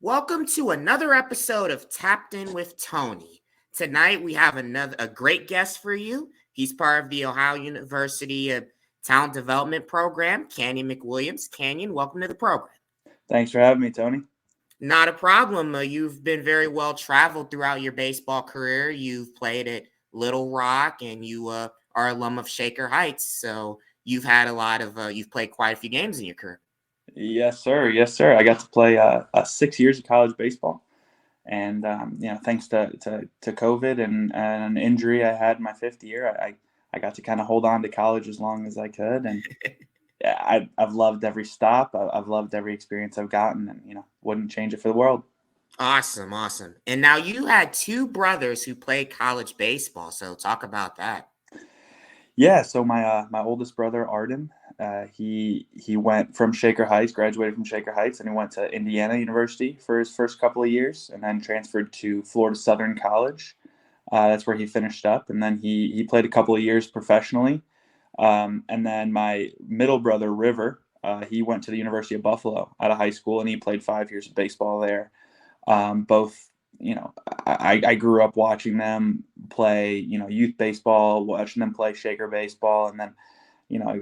Welcome to another episode of Tapped In with Tony. Tonight we have a great guest for you. He's part of the Ohio University Talent Development Program, Canyon McWilliams. Canyon, welcome to the program. Thanks for having me, Tony. Not a problem. You've been very well traveled throughout your baseball career. You've played at Little Rock, and you are alum of Shaker Heights. So you've had you've played quite a few games in your career. Yes, sir. Yes, sir. I got to play 6 years of college baseball, and thanks to COVID and an injury I had in my fifth year, I got to kind of hold on to college as long as I could, and I've loved every stop. I've loved every experience I've gotten, and wouldn't change it for the world. Awesome. And now you had two brothers who played college baseball, so talk about that. Yeah, so my oldest brother Arden, he went from Shaker Heights, graduated from Shaker Heights, and he went to Indiana University for his first couple of years, and then transferred to Florida Southern College. That's where he finished up, and then he played a couple of years professionally. And then my middle brother River, he went to the University of Buffalo out of high school, and he played 5 years of baseball there. Both, I grew up watching them play, youth baseball, watching them play Shaker baseball. And then,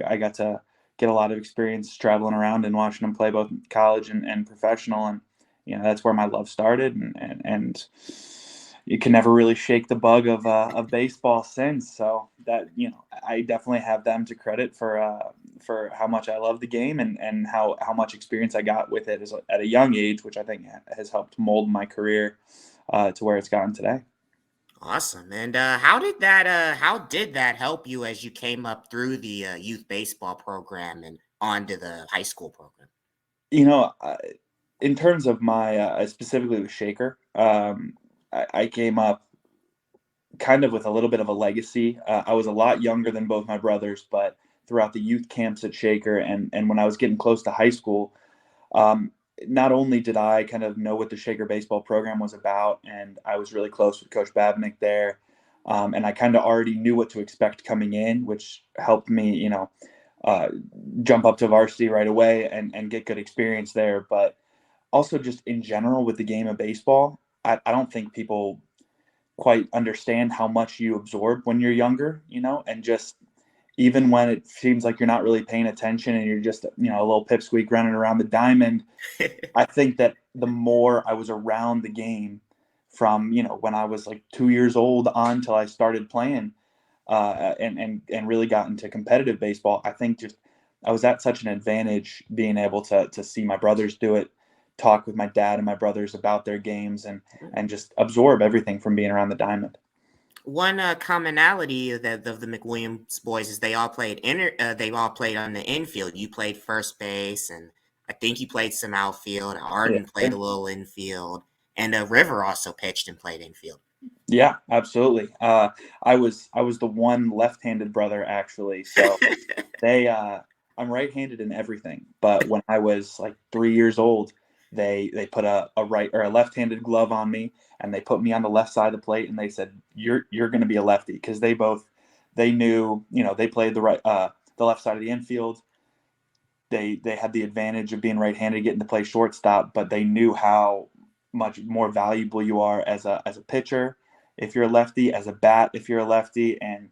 I got to get a lot of experience traveling around and watching them play both college and professional. And, that's where my love started. And you can never really shake the bug of baseball since. So that, I definitely have them to credit for how much I love the game and how much experience I got with it at a young age, which I think has helped mold my career to where it's gotten today. Awesome. And how did that help you as you came up through the youth baseball program and onto the high school program? In terms of my specifically with Shaker, I came up kind of with a little bit of a legacy. I was a lot younger than both my brothers, but throughout the youth camps at Shaker and when I was getting close to high school, not only did I kind of know what the Shaker baseball program was about, and I was really close with Coach Babnick there, and I kind of already knew what to expect coming in, which helped me, jump up to varsity right away and get good experience there. But also just in general with the game of baseball, I don't think people quite understand how much you absorb when you're younger, and just even when it seems like you're not really paying attention and you're just, a little pipsqueak running around the diamond. I think that the more I was around the game from, when I was like 2 years old on till I started playing and really got into competitive baseball, I think just I was at such an advantage being able to see my brothers do it, talk with my dad and my brothers about their games and just absorb everything from being around the diamond. One commonality of the McWilliams boys is they all played on the infield. You played first base, and I think you played some outfield. Arden played a little infield, and River also pitched and played infield. Yeah, absolutely. I was the one left-handed brother actually. So I'm right-handed in everything. But when I was like 3 years old, they put a right or a left-handed glove on me, and they put me on the left side of the plate, and they said you're going to be a lefty, because they knew, they played the left side of the infield. They had the advantage of being right-handed, getting to play shortstop, but they knew how much more valuable you are as a pitcher if you're a lefty, as a bat if you're a lefty. And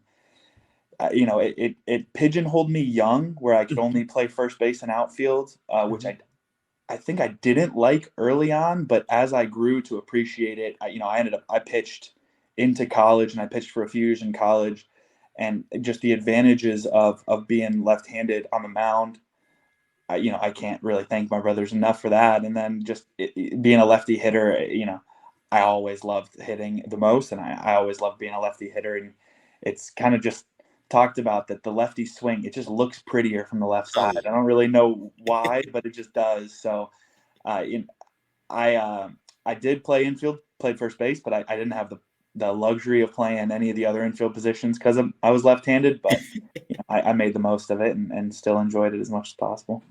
it pigeonholed me young, where I could only play first base and outfield, which I think I didn't like early on, but as I grew to appreciate it, I pitched into college, and I pitched for a few years in college, and just the advantages of being left-handed on the mound. I can't really thank my brothers enough for that. And then just being a lefty hitter, I always loved hitting the most, and I always loved being a lefty hitter. And it's kind of just talked about that the lefty swing, it just looks prettier from the left side. I don't really know why, but it just does. So I did play infield, played first base, but I didn't have the luxury of playing any of the other infield positions because I was left-handed. But I made the most of it and still enjoyed it as much as possible.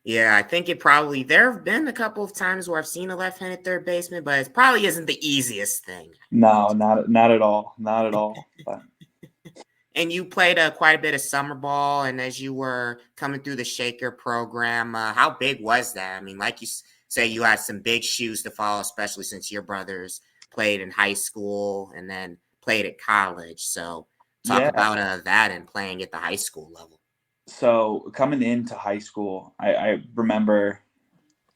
Yeah, I think there have been a couple of times where I've seen a left-handed third baseman, but it probably isn't the easiest thing. No, not at all. Not at all. But. And you played quite a bit of summer ball, and as you were coming through the Shaker program, how big was that? I mean, like say you had some big shoes to follow, especially since your brothers played in high school and then played at college. So talk Yeah. about that and playing at the high school level. So coming into high school, I remember.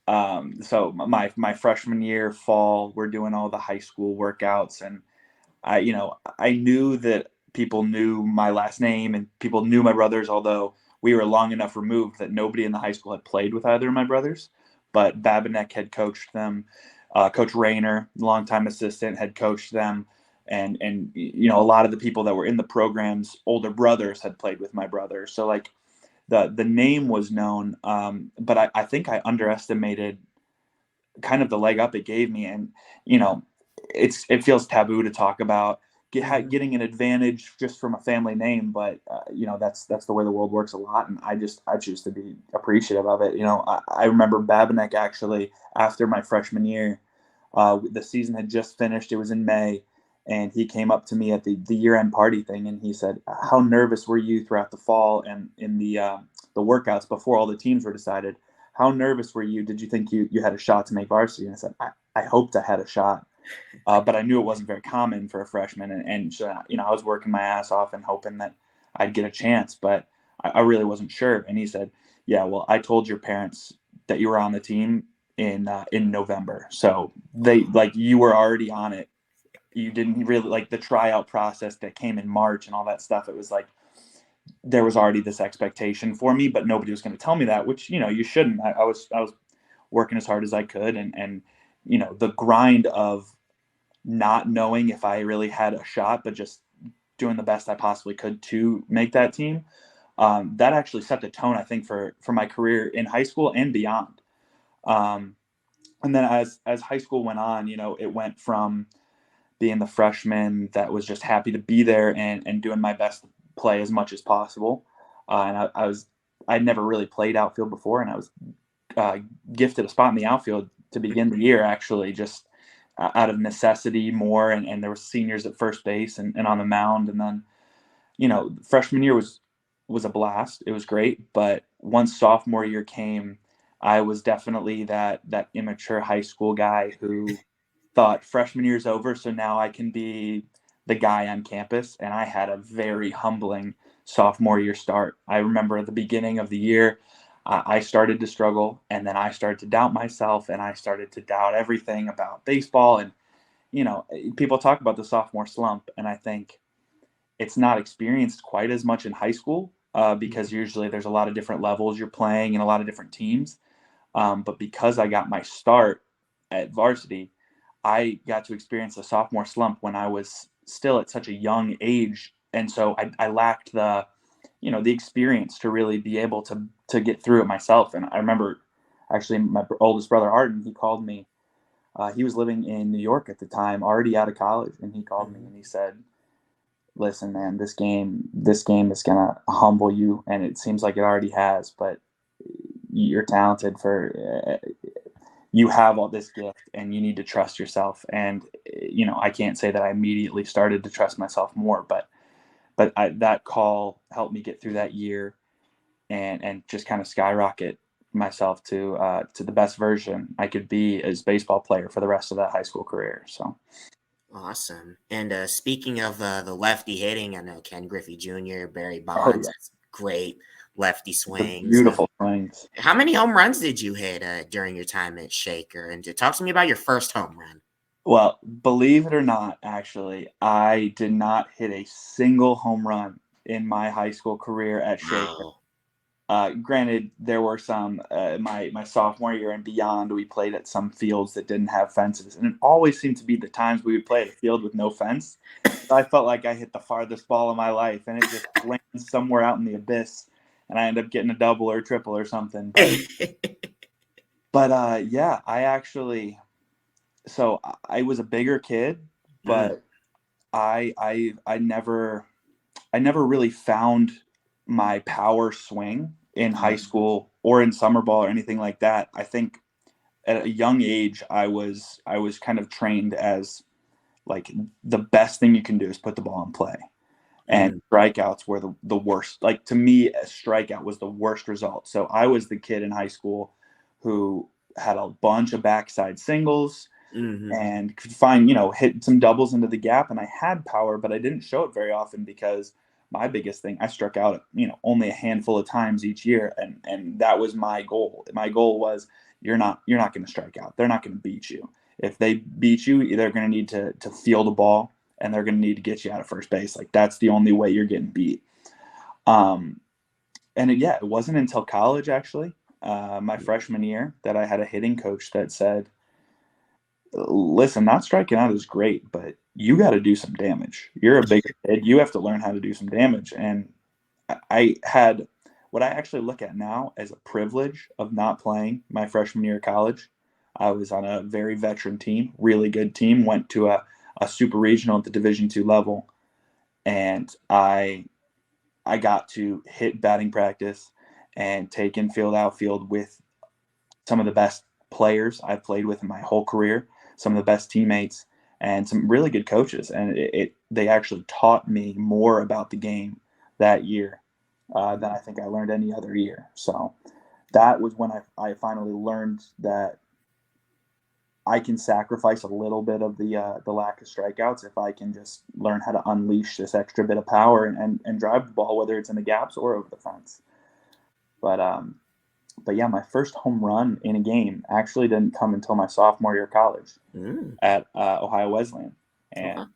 So my freshman year, fall, we're doing all the high school workouts, and I knew that people knew my last name and people knew my brothers, although we were long enough removed that nobody in the high school had played with either of my brothers. But Babinek had coached them. Coach Rayner, longtime assistant, had coached them. And a lot of the people that were in the programs, older brothers had played with my brother. So like the name was known, but I think I underestimated kind of the leg up it gave me. And you know it feels taboo to talk about getting an advantage just from a family name, but that's the way the world works a lot, and I choose to be appreciative of it. I remember Babinek actually, after my freshman year, the season had just finished, it was in May, and he came up to me at the year end party thing, and he said, how nervous were you throughout the fall and in the workouts before all the teams were decided? How nervous were you? Did you think you had a shot to make varsity? And I said, I hoped I had a shot, but I knew it wasn't very common for a freshman. And so, I was working my ass off and hoping that I'd get a chance, but I really wasn't sure. And he said, yeah, well, I told your parents that you were on the team in November. So you were already on it. You didn't really like the tryout process that came in March and all that stuff. It was like, there was already this expectation for me, but nobody was going to tell me that, which, you shouldn't. I was working as hard as I could. And the grind of not knowing if I really had a shot, but just doing the best I possibly could to make that team. That actually set the tone, I think, for my career in high school and beyond. Um, and then as high school went on, it went from being the freshman that was just happy to be there and doing my best to play as much as possible. And I'd never really played outfield before, and I was uh, gifted a spot in the outfield to begin the year, actually, just out of necessity more. And there were seniors at first base and on the mound. And then, freshman year was a blast. It was great. But once sophomore year came, I was definitely that immature high school guy who thought freshman year's over, so now I can be the guy on campus. And I had a very humbling sophomore year start. I remember at the beginning of the year, I started to struggle, and then I started to doubt myself, and I started to doubt everything about baseball. And people talk about the sophomore slump, and I think it's not experienced quite as much in high school, because usually there's a lot of different levels you're playing and a lot of different teams. But because I got my start at varsity, I got to experience the sophomore slump when I was still at such a young age. And so I lacked the experience to really be able to get through it myself. And I remember actually my oldest brother, Arden, he called me. He was living in New York at the time, already out of college. And he called me and he said, listen, man, this game is going to humble you. And it seems like it already has, but you're talented you have all this gift, and you need to trust yourself. And I can't say that I immediately started to trust myself more, but that call helped me get through that year and just kind of skyrocket myself to the best version I could be as a baseball player for the rest of that high school career. So Awesome. And speaking of the lefty hitting, I know Ken Griffey Jr., Barry oh Bonds, yeah, has great lefty the swings. beautiful swings. How many home runs did you hit during your time at Shaker? And talk to me about your first home run. Well, believe it or not, actually, I did not hit a single home run in my high school career at Shaker. Wow. Granted, there were some my sophomore year and beyond. We played at some fields that didn't have fences, and it always seemed to be the times we would play at a field with no fence. I felt like I hit the farthest ball of my life, and it just lands somewhere out in the abyss, and I end up getting a double or a triple or something. But yeah, I actually, so I was a bigger kid, Mm, but I never really found my power swing in high mm, school or in summer ball or anything like that. I think at a young age I was kind of trained as like the best thing you can do is put the ball in play. And mm, strikeouts were the worst. Like to me, a strikeout was the worst result. So I was the kid in high school who had a bunch of backside singles Mm-hmm. and could find, hit some doubles into the gap. And I had power, but I didn't show it very often because my biggest thing, I struck out, only a handful of times each year. And that was my goal. My goal was you're not going to strike out. They're not going to beat you. If they beat you, they're going to need to field a ball and they're going to need to get you out of first base. Like that's the only way you're getting beat. It wasn't until college actually, my freshman year, that I had a hitting coach that said, listen, not striking out is great, but you got to do some damage. You're a big kid. You have to learn how to do some damage. And I had what I actually look at now as a privilege of not playing my freshman year of college. I was on a very veteran team, really good team, went to a super regional at the Division II level. And I got to hit batting practice and take infield, outfield with some of the best players I've played with in my whole career, some of the best teammates, and some really good coaches. And they actually taught me more about the game that year than I think I learned any other year. So that was when I finally learned that I can sacrifice a little bit of the lack of strikeouts if I can just learn how to unleash this extra bit of power and drive the ball, whether it's in the gaps or over the fence. But yeah, my first home run in a game actually didn't come until my sophomore year of college at Ohio Wesleyan, and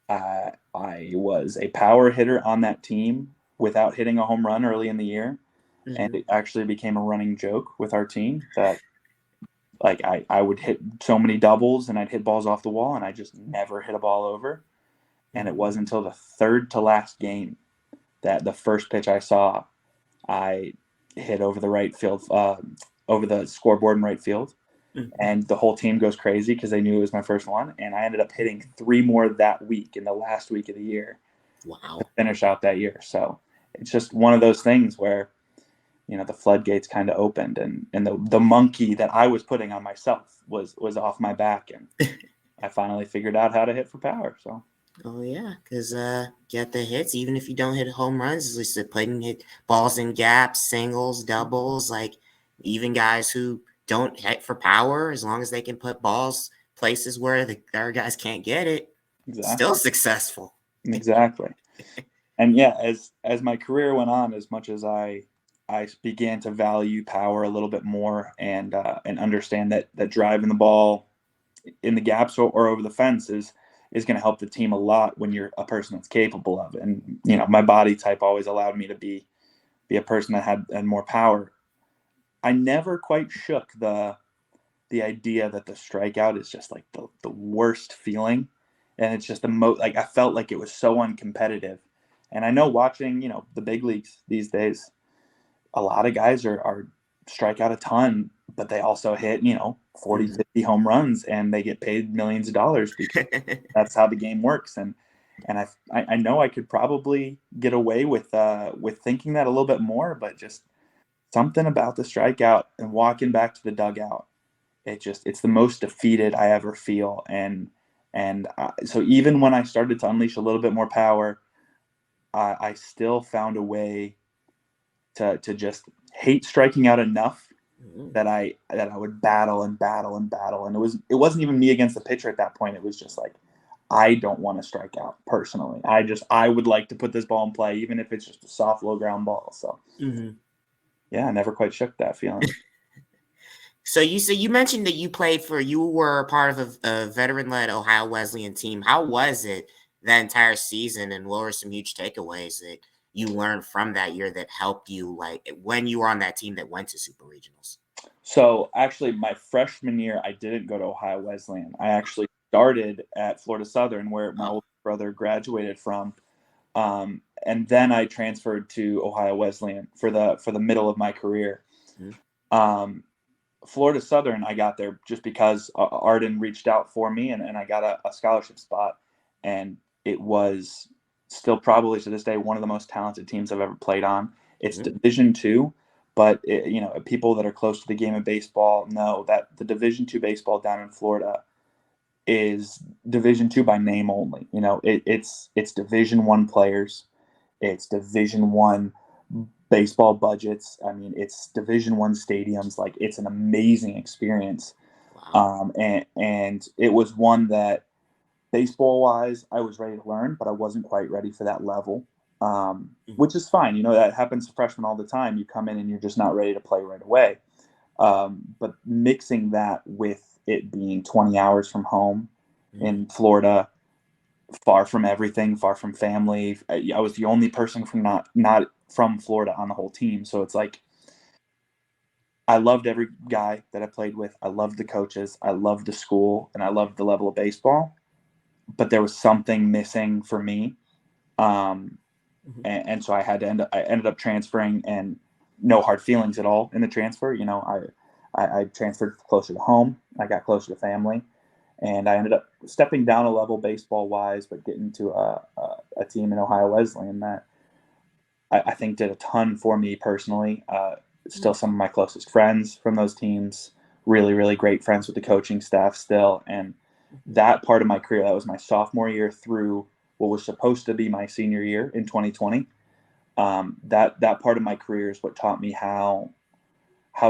I was a power hitter on that team without hitting a home run early in the year, and it actually became a running joke with our team that like I would hit so many doubles and I'd hit balls off the wall and I just never hit a ball over. And it wasn't until the third to last game that the first pitch I saw, I hit over the right field, over the scoreboard in right field. And the whole team goes crazy because they knew it was my first one. And I ended up hitting 3 more that week in the last week of the year. Wow. To finish out that year. So it's just one of those things where, the floodgates kind of opened and the monkey that I was putting on myself was off my back. And I finally figured out how to hit for power. So. Oh yeah, because get the hits even if you don't hit home runs. At least putting hit balls in gaps, singles, doubles. Like even guys who don't hit for power, as long as they can put balls places where the other guys can't get it, still successful. Exactly. And yeah, as my career went on, as much as I began to value power a little bit more and understand that driving the ball in the gaps or over the fence is going to help the team a lot when you're a person that's capable of it. And my body type always allowed me to be a person that had more power. I never quite shook the idea that the strikeout is just like the worst feeling, and it's just the most like I felt like it was so uncompetitive. And I know watching the big leagues these days, a lot of guys are strike out a ton, but they also hit 40, 50 home runs, and they get paid millions of dollars because that's how the game works. And I know I could probably get away with thinking that a little bit more, but just something about the strikeout and walking back to the dugout, it's the most defeated I ever feel. And so even when I started to unleash a little bit more power, I still found a way to just hate striking out enough that I would battle and battle and battle. And it wasn't even me against the pitcher at that point. It was just like, I don't want to strike out personally. I would like to put this ball in play, even if it's just a soft, low ground ball. So yeah, I never quite shook that feeling. So you mentioned that you were part of a veteran-led Ohio Wesleyan team. How was it that entire season, and what were some huge takeaways that you learned from that year that helped you, like when you were on that team that went to super regionals? So actually, my freshman year, I didn't go to Ohio Wesleyan. I actually started at Florida Southern, where my older brother graduated from, and then I transferred to Ohio Wesleyan for the middle of my career. Florida Southern, I got there just because Arden reached out for me, and I got a scholarship spot. And it was still probably to this day one of the most talented teams I've ever played on. It's Division II, but people that are close to the game of baseball know that the Division II baseball down in Florida is Division II by name only. It's Division I players, it's Division I baseball budgets. I mean, it's Division I stadiums. Like, it's an amazing experience. Wow. And it was one that, baseball wise, I was ready to learn, but I wasn't quite ready for that level. Mhm. Which is fine. You know, that happens to freshmen all the time. You come in and you're just not ready to play right away. But mixing that with it being 20 hours from home Mhm. in Florida, far from everything, far from family. I was the only person from not from Florida on the whole team, so it's like I loved every guy that I played with. I loved the coaches. I loved the school, and I loved the level of baseball. But there was something missing for me, um, Mhm. and so I ended up transferring, and no hard feelings at all in the transfer. You know, I transferred closer to home. I got closer to family, and I ended up stepping down a level baseball wise, but getting to a team in Ohio Wesleyan that I think did a ton for me personally. Still some of my closest friends from those teams. Really, really great friends with the coaching staff still. And Mhm. that part of my career, that was my sophomore year through what was supposed to be my senior year in 2020. That part of my career is what taught me how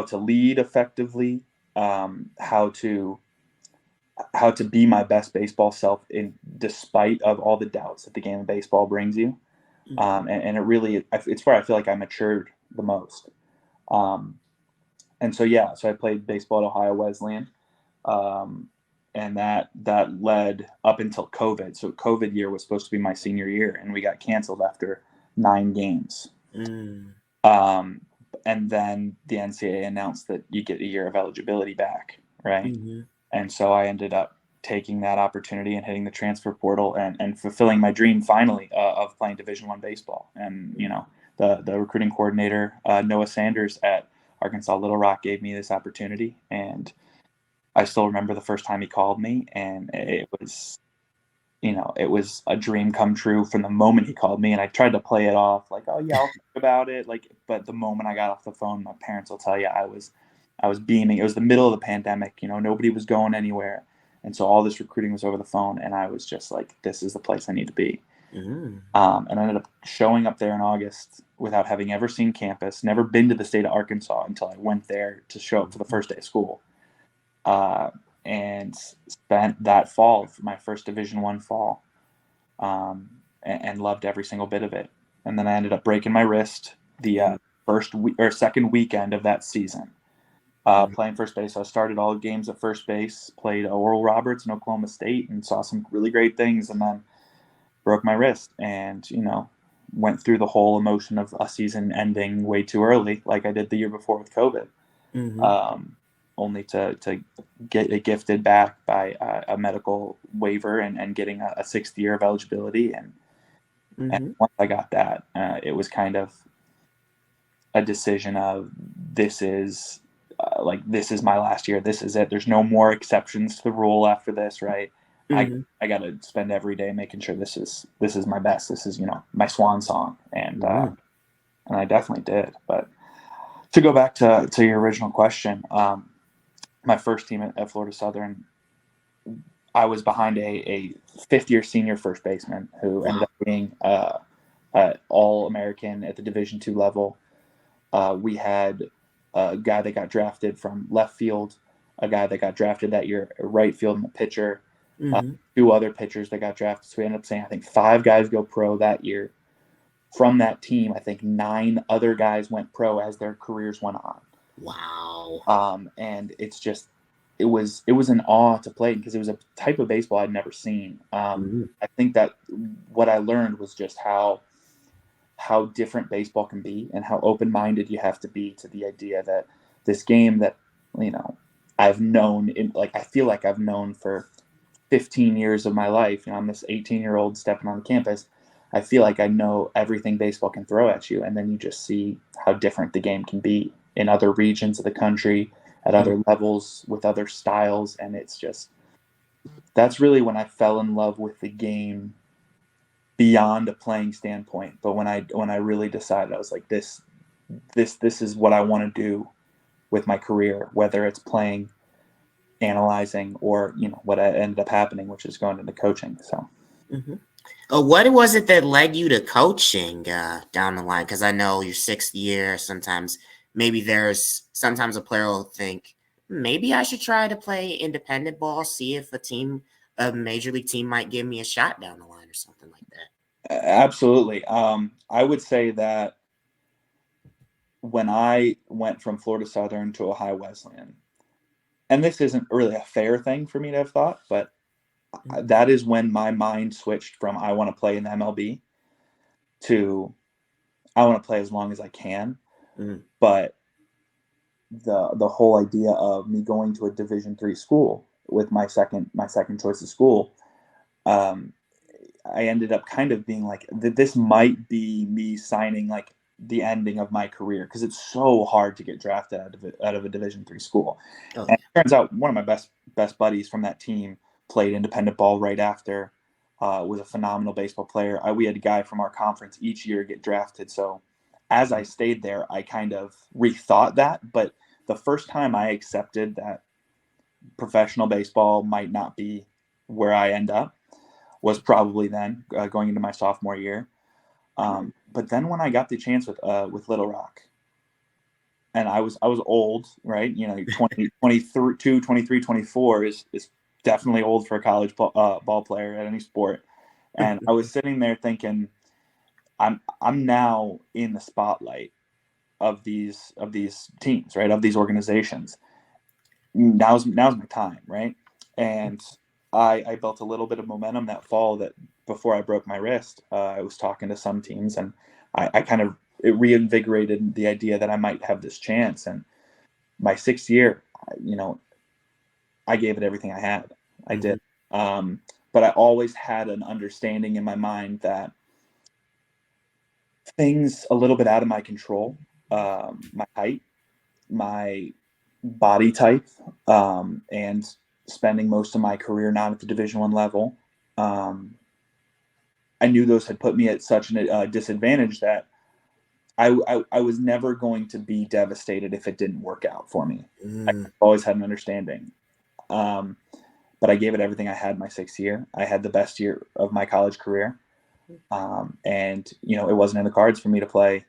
to lead effectively, how to be my best baseball self in despite of all the doubts that the game of baseball brings you. Mhm. And it really, it's where I feel like I matured the most. Um, and so, yeah, so I played baseball at Ohio Wesleyan. Um, and that led up until COVID. So COVID year was supposed to be my senior year, and we got canceled after 9 games. Mm. Um, and then the NCAA announced that you get a year of eligibility back, right? Mhm. And so I ended up taking that opportunity and hitting the transfer portal and fulfilling my dream finally of playing Division I baseball. And you know, the recruiting coordinator Noah Sanders at Arkansas Little Rock gave me this opportunity, and I still remember the first time he called me, and it was, you know, it was a dream come true from the moment he called me. And I tried to play it off like, oh yeah, I'll think about it. Like, but the moment I got off the phone, my parents will tell you I was beaming. It was the middle of the pandemic, you know, nobody was going anywhere. And so all this recruiting was over the phone, and I was just like, this is the place I need to be. Mhm. And I ended up showing up there in August without having ever seen campus, never been to the state of Arkansas until I went there to show up for the Mhm. first day of school. Uh, and spent that fall, my first Division I fall, and loved every single bit of it. And then I ended up breaking my wrist the Mhm. first or second weekend of that season, Mhm. playing first base. So I started all games at first base, played Oral Roberts in Oklahoma State, and saw some really great things. And then broke my wrist, and you know, went through the whole emotion of a season ending way too early, like I did the year before with COVID. Mhm. Um, only to get it gifted back by a medical waiver and getting a sixth year of eligibility. And Mhm. once I got that, it was kind of a decision of this is my last year. This is it. There's no more exceptions to the rule after this, right? I Mhm. I got to spend every day making sure this is my best. This is, you know, my swan song, Mhm. and I definitely did. But to go back to your original question, my first team at Florida Southern, I was behind a fifth year senior first baseman who ended Wow. up being all American at the Division II level. We had a guy that got drafted from left field, a guy that got drafted that year right field, and a pitcher. Mhm. Two other pitchers that got drafted. So we ended up saying I think 5 guys go pro that year. From that team, I think 9 other guys went pro as their careers went on. Wow. And it was an awe to play because it was a type of baseball I'd never seen. Mhm. I think that what I learned was just how different baseball can be and how open minded you have to be to the idea that this game that, you know, I've known I feel like I've known for 15 years of my life. You know, I'm this 18-year-old stepping on the campus. I feel like I know everything baseball can throw at you, and then you just see how different the game can be in other regions of the country, at Mhm. other levels, with other styles, and it's just that's really when I fell in love with the game beyond a playing standpoint. But when I really decided, I was like, this is what I want to do with my career, whether it's playing, analyzing, or, you know, what ended up happening, which is going into coaching. So Mhm. What was it that led you to coaching down the line? Because I know your sixth year. Sometimes sometimes a player will think maybe I should try to play independent ball, see if a major league team might give me a shot down the line or something like that. Absolutely. I would say that when I went from Florida Southern to Ohio Wesleyan, and this isn't really a fair thing for me to have thought, but that is when my mind switched from I want to play in the MLB to I want to play as long as I can. Mm. But the whole idea of me going to a Division III school with my second choice of school, um, I ended up kind of being like, this might be me signing like the ending of my career because it's so hard to get drafted out of a Division III school. Oh And yeah. it turns out one of my best buddies from that team played independent ball right after. Was a phenomenal baseball player. We had a guy from our conference each year get drafted. So as I stayed there, I kind of rethought that. But the first time I accepted that professional baseball might not be where I end up was probably then going into my sophomore year. But then when I got the chance with Little Rock, and I was old, right? You know, 20, 22, 23, 24 is definitely old for a college ball player at any sport. And I was sitting there thinking, I'm now in the spotlight of these teams, right? Of these organizations. Now's my time, right? And I built a little bit of momentum that fall that before I broke my wrist. I was talking to some teams, and I kind of it reinvigorated the idea that I might have this chance. And my sixth year, I gave it everything I had. I did. But I always had an understanding in my mind that things a little bit out of my control, my height, my body type, and spending most of my career not at the Division I level, um, I knew those had put me at such a disadvantage that I was never going to be devastated if it didn't work out for me. I Mm. always had an understanding. Um, but I gave it everything I had my sixth year. I had the best year of my college career. And it wasn't in the cards for me to play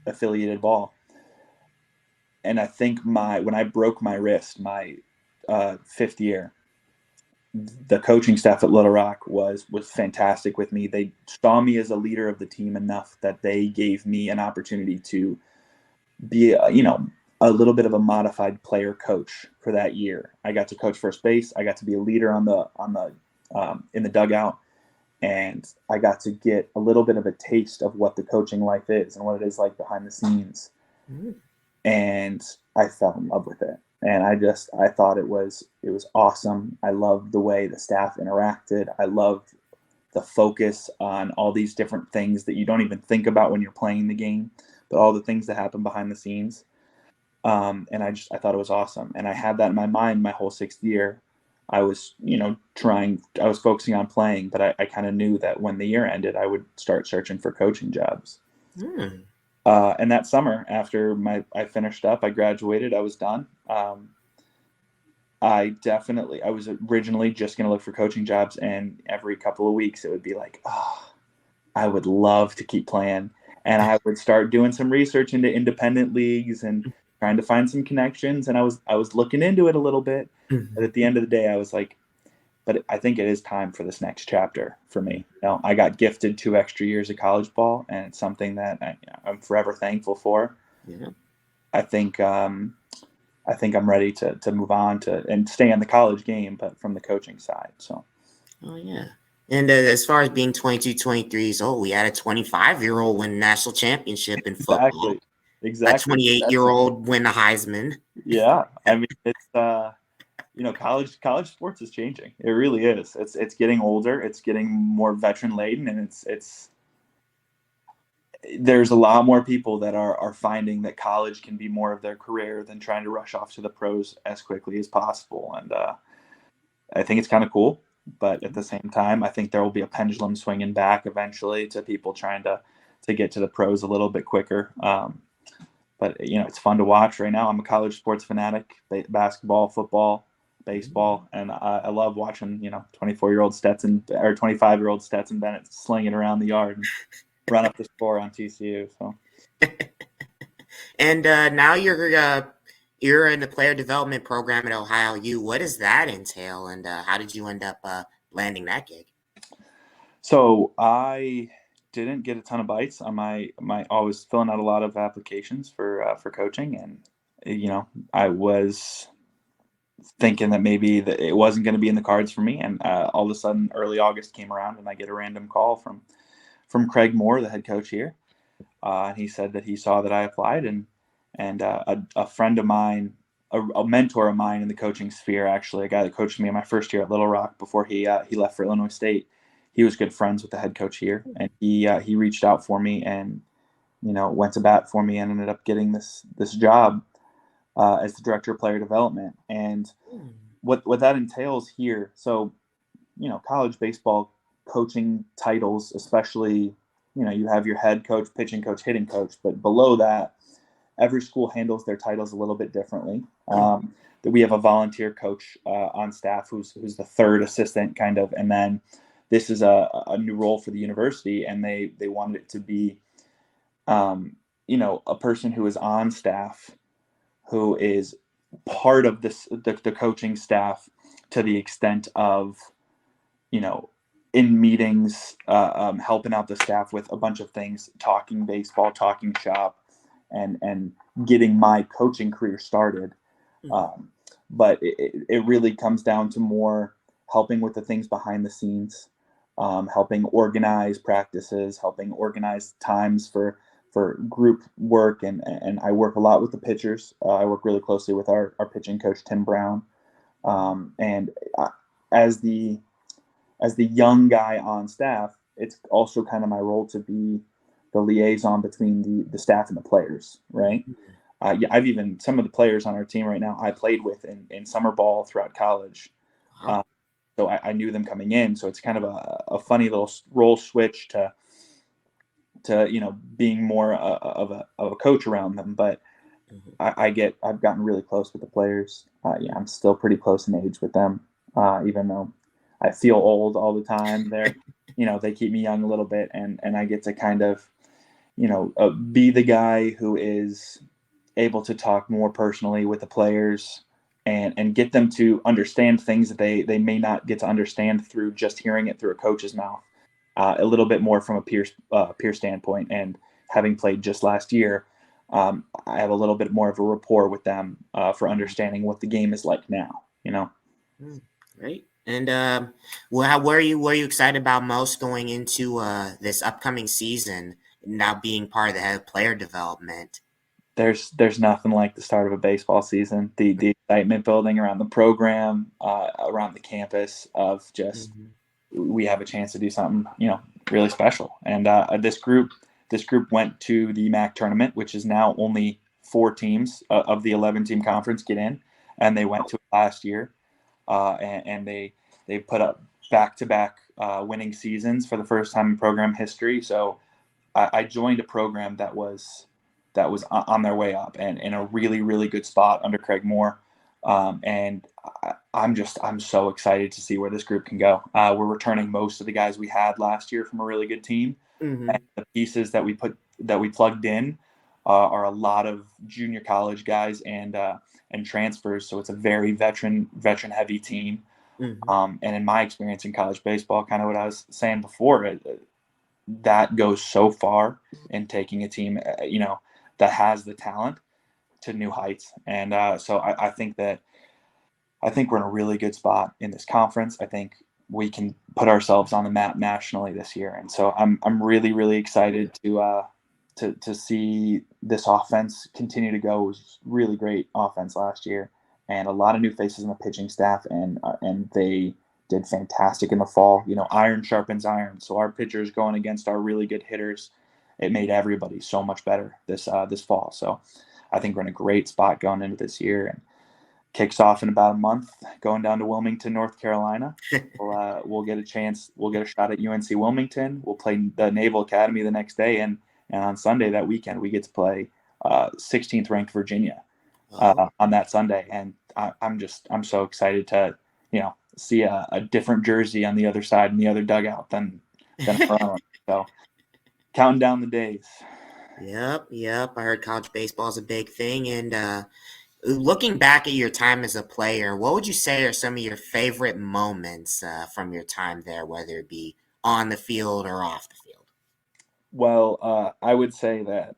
affiliated ball. And I think when I broke my wrist, my fifth year, the coaching staff at Little Rock was fantastic with me. They saw me as a leader of the team enough that they gave me an opportunity to be, a little bit of a modified player coach for that year. I got to coach first base. I got to be a leader on the in the dugout, and I got to get a little bit of a taste of what the coaching life is and what it is like behind the scenes. Mm. And I fell in love with it. And I thought it was awesome. I loved the way the staff interacted. I loved the focus on all these different things that you don't even think about when you're playing the game, but all the things that happen behind the scenes. And I thought it was awesome. And I had that in my mind my whole sixth year. I was, I was focusing on playing, but I kind of knew that when the year ended, I would start searching for coaching jobs. Mm. And that summer, after I finished up, I graduated, I was done. I was originally just going to look for coaching jobs, and every couple of weeks it would be like, oh, I would love to keep playing. And I would start doing some research into independent leagues and trying to find some connections. And I was looking into it a little bit. But at the end of the day, I was like, but I think it is time for this next chapter for me. I got gifted 2 extra years of college ball, and it's something that I'm forever thankful for. Yeah. I think I'm ready to move on and stay in the college game, but from the coaching side. So. Oh yeah. And as far as being 22, 23 years old, we had a 25-year-old win national championship in football. Exactly. A Exactly. 28-year-old win the Heisman. Yeah. I mean, it's college sports is changing. It really is. It's getting older. It's getting more veteran laden, and it's there's a lot more people that are finding that college can be more of their career than trying to rush off to the pros as quickly as possible. And I think it's kind of cool. But at the same time, I think there will be a pendulum swinging back eventually to people trying to get to the pros a little bit quicker. But it's fun to watch right now. I'm a college sports fanatic: basketball, football, baseball, and I love watching 24-year-old Stetson or 25-year-old Stetson Bennett sling it around the yard and run up the score on TCU. So. And now you're in the player development program at Ohio U. What does that entail, and how did you end up landing that gig? So I didn't get a ton of bites on my. I was filling out a lot of applications for coaching, and I was thinking that maybe that it wasn't going to be in the cards for me, and all of a sudden, early August came around, and I get a random call from Craig Moore, the head coach here. And he said that he saw that I applied, and a friend of mine, a mentor of mine in the coaching sphere, actually, a guy that coached me in my first year at Little Rock before he left for Illinois State. He was good friends with the head coach here, and he reached out for me and went to bat for me and ended up getting this job as the director of player development. And what that entails here, so college baseball coaching titles, especially. You have your head coach, pitching coach, hitting coach, but below that, every school handles their titles a little bit differently. That we have a volunteer coach on staff who's the third assistant, kind of, and then this is a new role for the university, and they wanted it to be, a person who is on staff, who is part of the coaching staff to the extent of, in meetings, helping out the staff with a bunch of things, talking baseball, talking shop, and getting my coaching career started. But it really comes down to more helping with the things behind the scenes, helping organize practices, helping organize times for group work. And I work a lot with the pitchers. I work really closely with our pitching coach, Tim Brown. As the young guy on staff, it's also kind of my role to be the liaison between the staff and the players, right? I've even, some of the players on our team right now, I played with in summer ball throughout college. So I knew them coming in. So it's kind of a funny little role switch to being more of a coach around them. But I've gotten really close with the players. I'm still pretty close in age with them, even though I feel old all the time. They keep me young a little bit, and I get to kind of, be the guy who is able to talk more personally with the players and get them to understand things that they may not get to understand through just hearing it through a coach's mouth, a little bit more from a peer standpoint. And having played just last year, I have a little bit more of a rapport with them for understanding what the game is like now. Great. And what are you excited about most going into this upcoming season? Now being part of the head of player development. There's nothing like the start of a baseball season. The excitement building around the program, around the campus of just we have a chance to do something really special. And this group went to the MAC tournament, which is now only 4 teams of the 11-team conference get in, and they went to it last year. And they put up back-to-back winning seasons for the first time in program history. So I joined a program that was on their way up and in a really, really good spot under Craig Moore. And I'm so excited to see where this group can go. We're returning most of the guys we had last year from a really good team. And the pieces that we plugged in are a lot of junior college guys and transfers. So it's a very veteran heavy team. And in my experience in college baseball, kind of what I was saying before, that goes so far in taking a team, that has the talent to new heights. And so I think we're in a really good spot in this conference. I think we can put ourselves on the map nationally this year. And so I'm really, really excited to see this offense continue to go. It was really great offense last year, and a lot of new faces in the pitching staff, and they did fantastic in the fall. Iron sharpens iron. So our pitchers going against our really good hitters, it made everybody so much better this fall. So I think we're in a great spot going into this year, and kicks off in about a month, going down to Wilmington, North Carolina. We'll get a chance. We'll get a shot at UNC Wilmington. We'll play the Naval Academy the next day, and on Sunday that weekend we get to play 16th ranked Virginia on that Sunday. And I'm so excited to, see a different jersey on the other side in the other dugout than our own. So counting down the days. Yep. I heard college baseball is a big thing. And looking back at your time as a player, what would you say are some of your favorite moments from your time there, whether it be on the field or off the field? Well, I would say that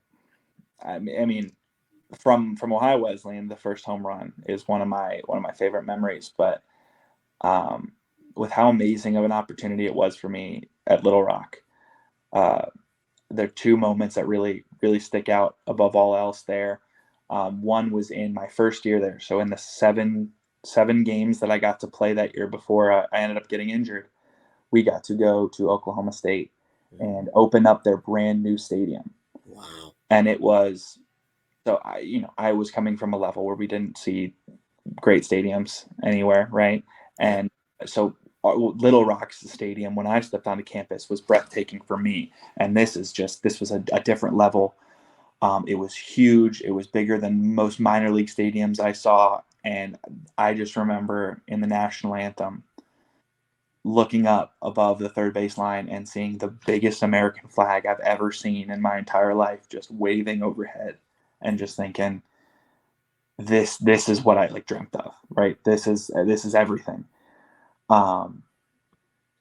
I mean from Ohio Wesleyan, the first home run is one of my favorite memories. But um, with how amazing of an opportunity it was for me at Little Rock, uh, there are two moments that really stick out above all else there. One was in my first year there, so in the seven games that I got to play that year before I ended up getting injured, we got to go to Oklahoma State and open up their brand new stadium. Wow. And it was so I was coming from a level where we didn't see great stadiums anywhere, right? Yep. And so Little Rock's stadium when I stepped onto campus was breathtaking for me. And this was a different level. It was huge. It was bigger than most minor league stadiums I saw. And I just remember in the national anthem looking up above the third base line and seeing the biggest American flag I've ever seen in my entire life just waving overhead and just thinking, this is what I like dreamt of, right? This is everything. Um,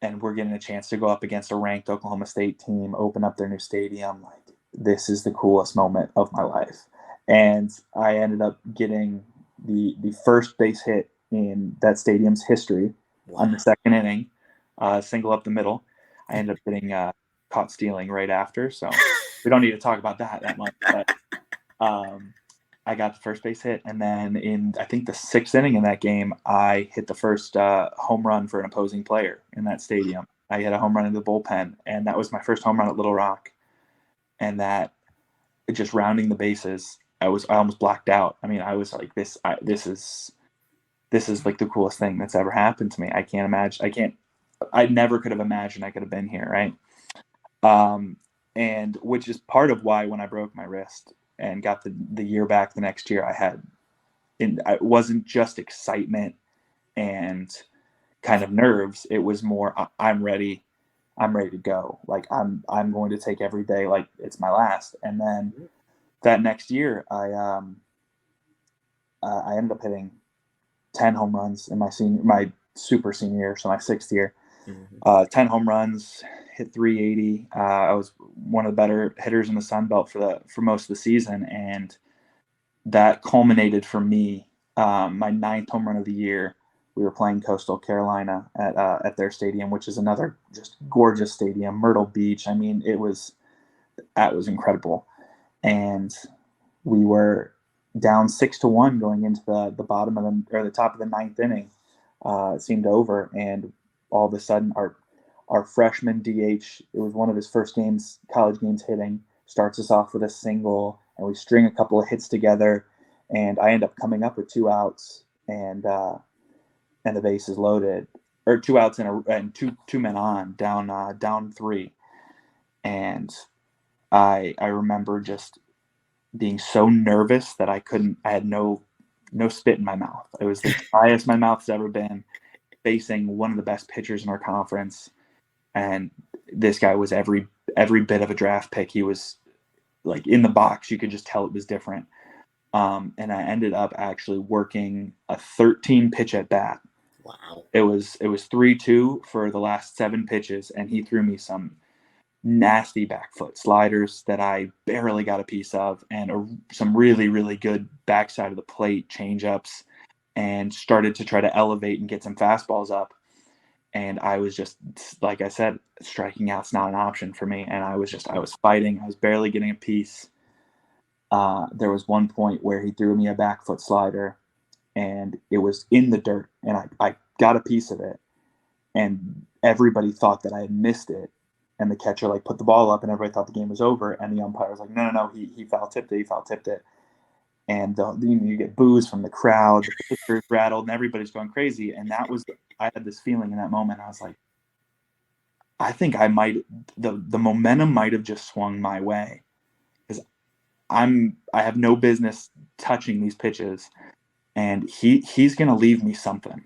and we're getting a chance to go up against a ranked Oklahoma State team, open up their new stadium. Like, this is the coolest moment of my life. And I ended up getting the first base hit in that stadium's history on the second inning, single up the middle. I ended up getting caught stealing right after, so we don't need to talk about that much. But I got the first base hit, and then in I think the sixth inning in that game, I hit the first home run for an opposing player in that stadium. I hit a home run into the bullpen, and that was my first home run at Little Rock. And that just rounding the bases, I almost blacked out. I mean, I was like, this is like the coolest thing that's ever happened to me. I can't imagine. I never could have imagined I could have been here, right? And which is part of why when I broke my wrist and got the year back the next year, it wasn't just excitement and kind of nerves. It was more, I'm ready. I'm ready to go. Like I'm going to take every day like it's my last. And then that next year, I ended up hitting 10 home runs in my super senior year, so my sixth year. 10 home runs, hit 380. I was one of the better hitters in the Sun Belt for most of the season, and that culminated for me. My ninth home run of the year. We were playing Coastal Carolina at their stadium, which is another just gorgeous stadium, Myrtle Beach. I mean, that was incredible, and we were down 6-1 going into the bottom of the top of the ninth inning. It seemed over, and all of a sudden our freshman DH, it was one of his first college games hitting, starts us off with a single, and we string a couple of hits together, and I end up coming up with 2 outs, and the base is loaded, or 2 outs and two men on, down 3, and I remember just being so nervous that I had no spit in my mouth. It was the driest my mouth's ever been, facing one of the best pitchers in our conference. And this guy was every bit of a draft pick. He was like in the box. You could just tell it was different. And I ended up actually working a 13 pitch at bat. Wow. It was 3-2 for the last 7 pitches, and he threw me some nasty back foot sliders that I barely got a piece of, and some really, really good backside of the plate changeups, and started to try to elevate and get some fastballs up. And I was just, like I said, striking out's not an option for me. And I was fighting. I was barely getting a piece. There was one point where he threw me a back foot slider, and it was in the dirt, and I got a piece of it, and everybody thought that I had missed it. And the catcher like put the ball up, and everybody thought the game was over. And the umpire was like, no, he foul tipped it. He foul tipped it. And you get boos from the crowd. The pitcher's rattled, and everybody's going crazy. And I had this feeling in that moment. I was like, I think the momentum might have just swung my way, because I have no business touching these pitches. and he's going to leave me something.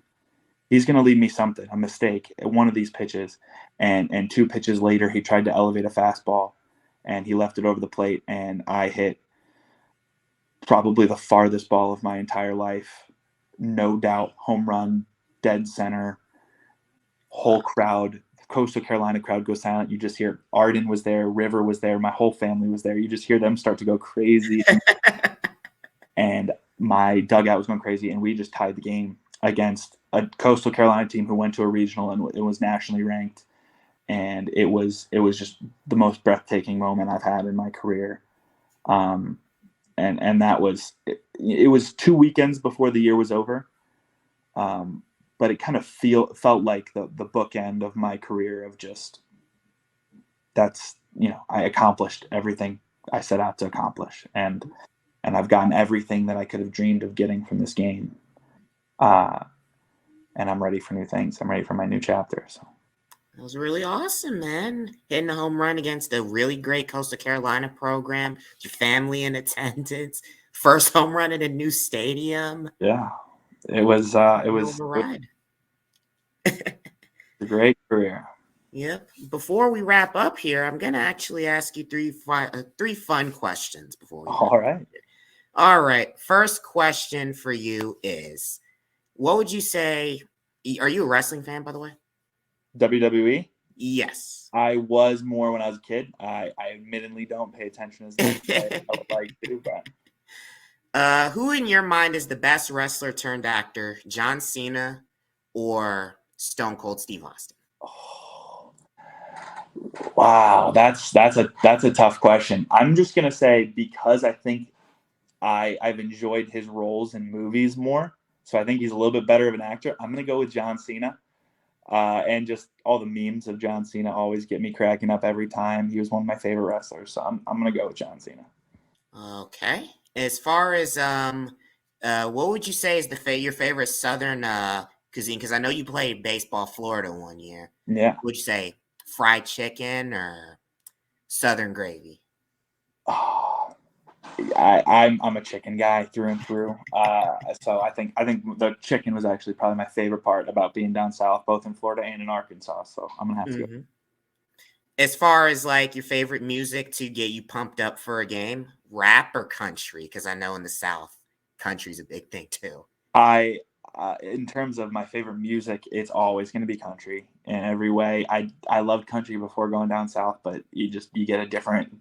He's going to leave me something, a mistake at one of these pitches. And 2 pitches later, he tried to elevate a fastball, and he left it over the plate, and I hit probably the farthest ball of my entire life. No doubt, home run, dead center, whole crowd, Coastal Carolina crowd goes silent. You just hear Arden was there, River was there, my whole family was there. You just hear them start to go crazy. And my dugout was going crazy, and we just tied the game against a Coastal Carolina team who went to a regional and it was nationally ranked. And it was just the most breathtaking moment I've had in my career. And that was it was 2 weekends before the year was over. But it kind of felt like the bookend of my career of just that's I accomplished everything I set out to accomplish, and I've gotten everything that I could have dreamed of getting from this game. And I'm ready for new things. I'm ready for my new chapter. So it was really awesome, man. Hitting a home run against a really great Coastal Carolina program, your family in attendance, first home run in a new stadium. Yeah, it was a great career. Yep. Before we wrap up here, I'm gonna actually ask you three fun questions before we. All right. All right. First question for you is, what would you say? Are you a wrestling fan, by the way? WWE? Yes. I was more when I was a kid. I admittedly don't pay attention as much as I would like to, but. Who in your mind is the best wrestler turned actor, John Cena or Stone Cold Steve Austin? Oh, wow, that's a tough question. I'm just gonna say, because I think I've enjoyed his roles in movies more, so I think he's a little bit better of an actor. I'm gonna go with John Cena. And just all the memes of John Cena always get me cracking up every time. He was one of my favorite wrestlers, so I'm gonna go with John Cena. Okay. As far as what would you say is your favorite Southern cuisine? Because I know you played baseball Florida one year. Yeah. Would you say fried chicken or Southern gravy? Oh, I'm a chicken guy through and through. So I think the chicken was actually probably my favorite part about being down south, both in Florida and in Arkansas. So I'm gonna have to go. As far as like your favorite music to get you pumped up for a game, rap or country? Because I know in the South, country's a big thing too. In terms of my favorite music, it's always going to be country in every way. I loved country before going down south, but you get a different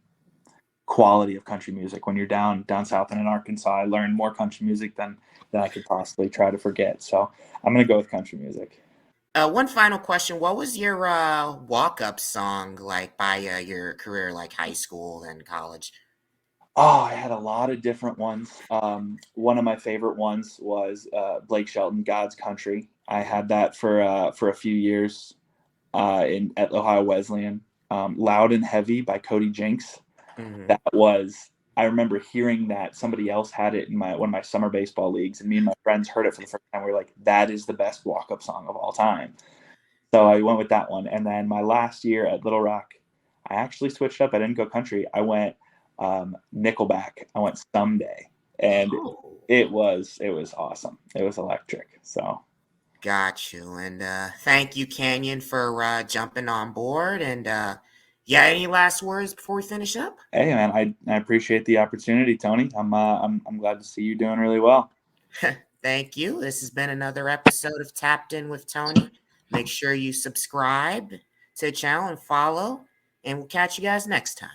quality of country music when you're down south and in Arkansas. I learned more country music than I could possibly try to forget. So I'm going to go with country music. One final question. What was your walk-up song like by your career, like high school and college? Oh, I had a lot of different ones. One of my favorite ones was Blake Shelton, "God's Country." I had that for a few years at Ohio Wesleyan. "Loud and Heavy" by Cody Jinks. That was, I remember hearing that somebody else had it in one of my summer baseball leagues, and me and my friends heard it for the first time. We were like, that is the best walk-up song of all time. So I went with that one. And then my last year at Little Rock, I actually switched up. I didn't go country. I went Nickelback. I went "Someday." And it was awesome. It was electric. So got you. And thank you, Canyon, for jumping on board. And yeah, any last words before we finish up? Hey, man, I appreciate the opportunity, Tony. I'm glad to see you doing really well. Thank you. This has been another episode of Tapped In with Tony. Make sure you subscribe to the channel and follow, and we'll catch you guys next time.